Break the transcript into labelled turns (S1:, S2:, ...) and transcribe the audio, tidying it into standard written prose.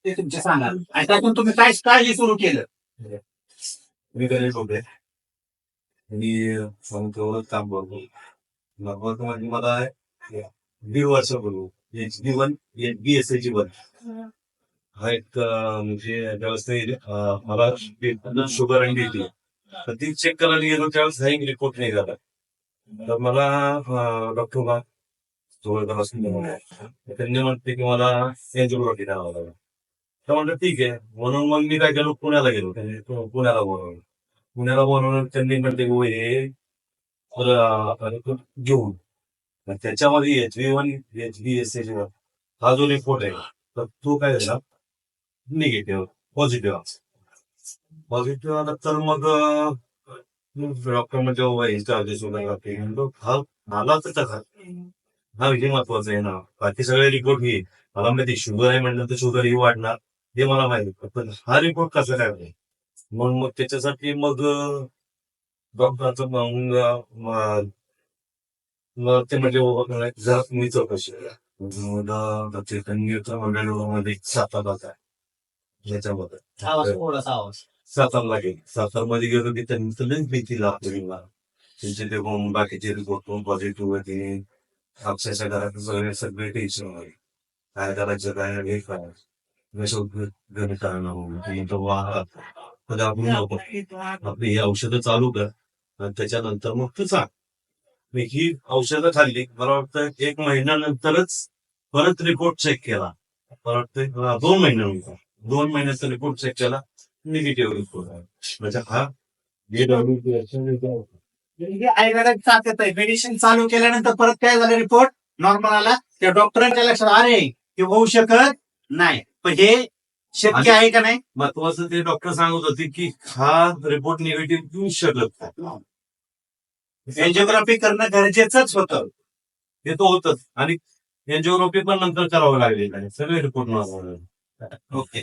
S1: ते तुमचे सांगाल आणि त्यातून तुम्ही काय काय सुरू केलं.
S2: मी गणेश होते मी संस्थेवर काम करतो. लगभग म्हणजे मला 1.5 वर्षापूर्वी HD1 HbSAG1 हा एक म्हणजे ज्यावेळेस मला शुगर आणि BP तर ती चेक करायला गेलो त्यावेळेस हा एक रिपोर्ट निघाला. तर मला डॉक्टर त्यांनी म्हणते की मला एन्जिओग्राफी करावं लागेल. तर म्हणलं ठीक आहे म्हणून मग मी काय केलं पुण्याला गेलो. त्यांनी पुण्याला बोलवलं त्यांनी म्हणते हे घेऊन त्याच्यामध्ये HbA1 HbSAG1 हा जो रिपोर्ट आहे तर तो काय झाला निगेटिव्ह पॉझिटिव्ह आला तर मग डॉक्टर म्हणजे चार्जेस वगैरे हा मला तर कसा हा विषय महत्वाचा आहे ना. बाकी सगळे रिपोर्ट घे मला माहिती शुगर आहे म्हणलं तर शुगर ही वाढणार हे मला माहिती पण हा रिपोर्ट कसा काय होईल. मग त्याच्यासाठी मग डॉक्टरचं मग ते म्हणजे जरा तुम्ही चौकशी करा. मध्ये सातारा आहे याच्यामध्ये सातारला गेली. सातारमध्ये गेलो की त्यांनी लईच भीती लागते मला. त्यांचे ते बाकीचे रिपोर्ट पॉझिटिव्ह होते. अक्षरशः घरात सगळे टेन्शन आहे. काय करायचं काय हे करायचं घरी आपली ही औषधं चालू कर आणि त्याच्यानंतर मग तू सांग. मी ही औषधं खाल्ली मला वाटतं 1 महिन्यानंतरच परत रिपोर्ट चेक केला. मला वाटतं 2 महिन्यानंतर 2 महिन्याचा रिपोर्ट चेक केला निगेटिव्ह रिपोर्ट आहे. म्हणजे हा
S1: मेडिसिन चालू केल्यानंतर परत काय झालं रिपोर्ट नॉर्मल आला. त्या डॉक्टरांच्या लक्षात अरे हे होऊ शकत नाही पण हे शक्य आहे का नाही.
S2: महत्वाचं ते डॉक्टर सांगत होते की हा रिपोर्ट निगेटिव्ह येऊ शकत नाही.
S1: एन्जिओग्राफी करणं गरजेचंच होतं.
S2: हे तो होतच आणि एन्जिओग्राफी पण नंतर करावं लागेल सगळे रिपोर्ट नॉर्मल.
S1: ओके